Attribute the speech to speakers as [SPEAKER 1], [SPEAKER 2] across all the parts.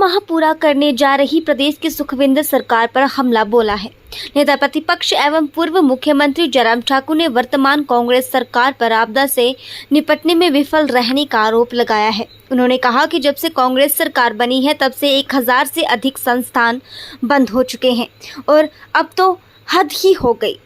[SPEAKER 1] माह पूरा करने जा रही प्रदेश की सुखविंदर सरकार पर हमला बोला है। नेता प्रतिपक्ष एवं पूर्व मुख्यमंत्री जयराम ठाकुर ने वर्तमान कांग्रेस सरकार पर आपदा से निपटने में विफल रहने का आरोप लगाया है। उन्होंने कहा कि जब से कांग्रेस सरकार बनी है तब से 1000 से अधिक संस्थान बंद हो चुके हैं और अब तो हद ही हो गई।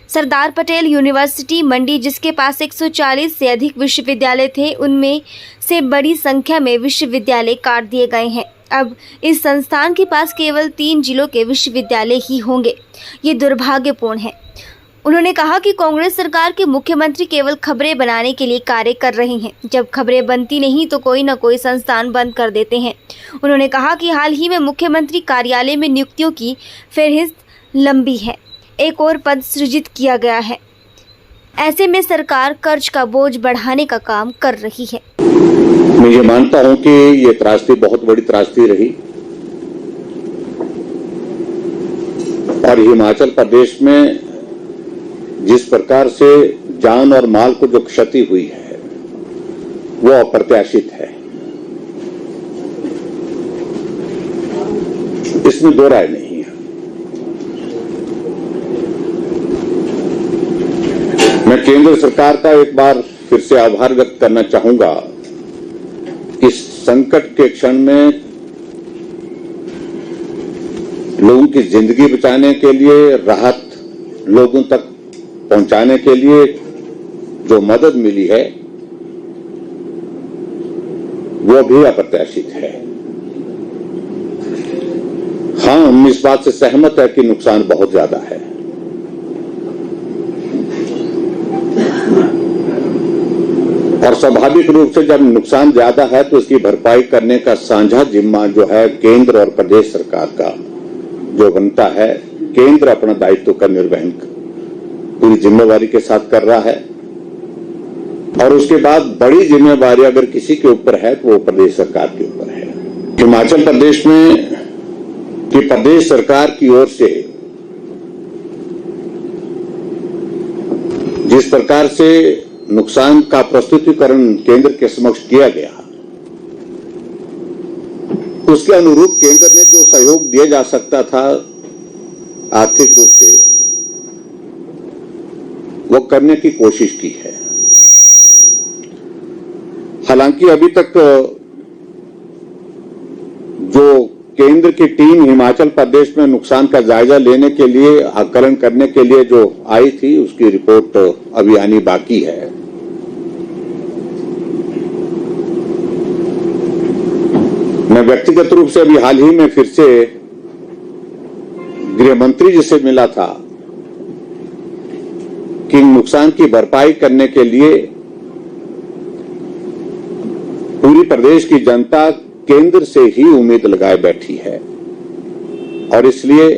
[SPEAKER 1] सरदार पटेल यूनिवर्सिटी मंडी, जिसके पास 140 से अधिक विश्वविद्यालय थे, उनमें से बड़ी संख्या में विश्वविद्यालय काट दिए गए हैं। अब इस संस्थान के पास केवल 3 जिलों के विश्वविद्यालय ही होंगे। ये दुर्भाग्यपूर्ण है। उन्होंने कहा कि कांग्रेस सरकार के मुख्यमंत्री केवल खबरें बनाने के लिए कार्य कर रहे हैं। जब खबरें बनती नहीं तो कोई न कोई संस्थान बंद कर देते हैं। उन्होंने कहा कि हाल ही में मुख्यमंत्री कार्यालय में नियुक्तियों की फहरिस्त लंबी है, एक और पद सृजित किया गया है। ऐसे में सरकार कर्ज का बोझ बढ़ाने का काम कर रही है।
[SPEAKER 2] मैं ये मानता हूं कि ये त्रासदी बहुत बड़ी त्रासदी रही और हिमाचल प्रदेश में जिस प्रकार से जान और माल को जो क्षति हुई है वो अप्रत्याशित है, इसमें दो राय नहीं है। मैं केंद्र सरकार का एक बार फिर से आभार व्यक्त करना चाहूंगा। इस संकट के क्षण में लोगों की जिंदगी बचाने के लिए, राहत लोगों तक पहुंचाने के लिए जो मदद मिली है वो भी अप्रत्याशित है। हाँ, हम इस बात से सहमत है कि नुकसान बहुत ज्यादा है। और स्वाभाविक रूप से जब नुकसान ज्यादा है तो इसकी भरपाई करने का साझा जिम्मा जो है केंद्र और प्रदेश सरकार का जो बनता है, केंद्र अपना दायित्व का निर्वहन पूरी जिम्मेवारी के साथ कर रहा है और उसके बाद बड़ी जिम्मेवारी अगर किसी के ऊपर है तो वो प्रदेश सरकार के ऊपर है। हिमाचल प्रदेश में कि प्रदेश सरकार की ओर से जिस प्रकार से नुकसान का प्रस्तुतिकरण केंद्र के समक्ष किया गया, उसके अनुरूप केंद्र ने जो सहयोग दिया जा सकता था आर्थिक रूप से, वो करने की कोशिश की है। हालांकि अभी तक जो केंद्र की टीम हिमाचल प्रदेश में नुकसान का जायजा लेने के लिए, आकलन करने के लिए जो आई थी, उसकी रिपोर्ट अभी आनी बाकी है। मैं व्यक्तिगत रूप से अभी हाल ही में फिर से गृह मंत्री जी से मिला था कि नुकसान की भरपाई करने के लिए पूरी प्रदेश की जनता केंद्र से ही उम्मीद लगाए बैठी है और इसलिए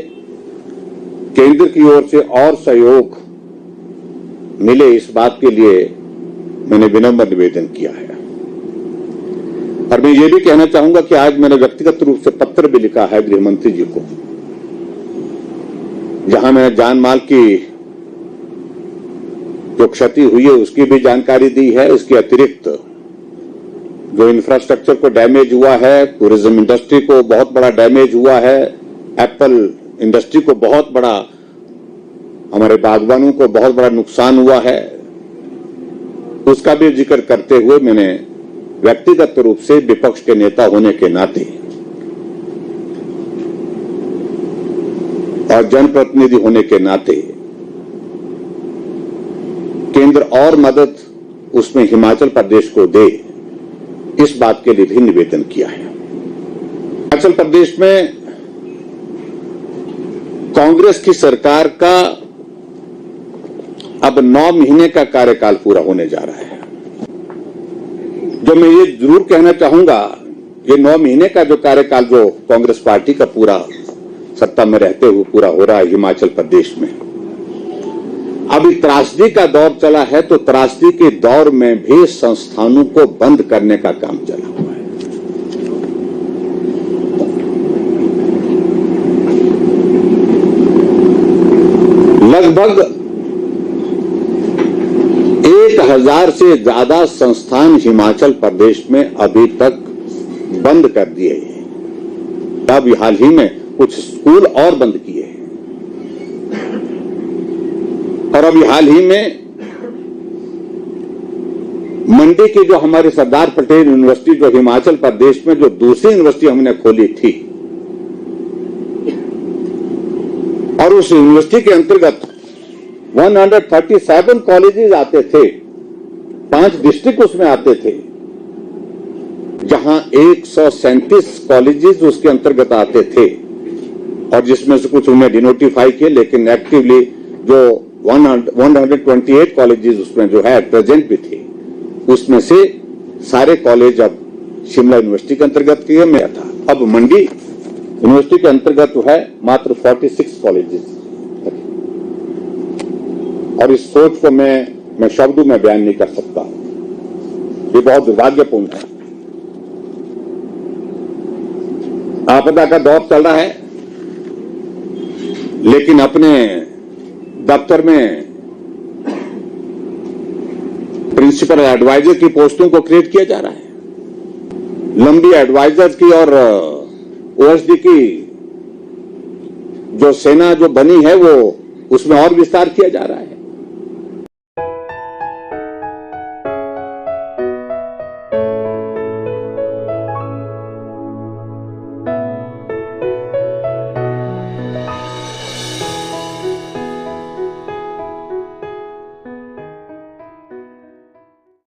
[SPEAKER 2] केंद्र की ओर से और सहयोग मिले, इस बात के लिए मैंने विनम्र निवेदन किया है। और मैं ये भी कहना चाहूंगा कि आज मैंने व्यक्तिगत रूप से पत्र भी लिखा है गृह मंत्री जी को, जहां मैंने जान माल की जो क्षति हुई है उसकी भी जानकारी दी है। इसके अतिरिक्त जो इंफ्रास्ट्रक्चर को डैमेज हुआ है, टूरिज्म इंडस्ट्री को बहुत बड़ा डैमेज हुआ है, एप्पल इंडस्ट्री को बहुत बड़ा, हमारे बागवानों को बहुत बड़ा नुकसान हुआ है, उसका भी जिक्र करते हुए मैंने व्यक्तिगत रूप से विपक्ष के नेता होने के नाते और जनप्रतिनिधि होने के नाते केंद्र और मदद उसमें हिमाचल प्रदेश को दे, इस बात के लिए भी निवेदन किया है। हिमाचल प्रदेश में कांग्रेस की सरकार का अब 9 महीने का कार्यकाल पूरा होने जा रहा है। जो मैं ये जरूर कहना चाहूंगा, ये 9 महीने का जो कार्यकाल जो कांग्रेस पार्टी का पूरा सत्ता में रहते हुए पूरा हो रहा है हिमाचल प्रदेश में, अभी त्रासदी का दौर चला है तो त्रासदी के दौर में भी संस्थानों को बंद करने का काम चला हुआ है। लगभग 1000 से ज्यादा संस्थान हिमाचल प्रदेश में अभी तक बंद कर दिए हैं। अभी हाल ही में कुछ स्कूल और बंद किए हैं और अभी हाल ही में मंडी की जो हमारे सरदार पटेल यूनिवर्सिटी जो हिमाचल प्रदेश में जो दूसरी यूनिवर्सिटी हमने खोली थी और उस यूनिवर्सिटी के अंतर्गत 137 कॉलेजेस आते थे, 5 डिस्ट्रिक्ट उसमें आते थे, जहां 137 कॉलेजेस उसके अंतर्गत आते थे और जिसमें से कुछ उन्हें डिनोटिफाई किए, लेकिन एक्टिवली जो 128 कॉलेजेस उसमें जो है प्रेजेंट भी थे, उसमें से सारे कॉलेज अब शिमला यूनिवर्सिटी के अंतर्गत किए में था। अब मंडी यूनिवर्सिटी के अंतर्गत जो है मात्र 46 कॉलेजेस और इस सोच को मैं शब्दों में बयान नहीं कर सकता। ये बहुत दुर्भाग्यपूर्ण है। आपदा का दौर चल रहा है, लेकिन अपने दफ्तर में प्रिंसिपल एडवाइजर की पोस्टों को क्रिएट किया जा रहा है। लंबी एडवाइजर की और ओएसडी की जो सेना जो बनी है वो उसमें और विस्तार किया जा रहा है।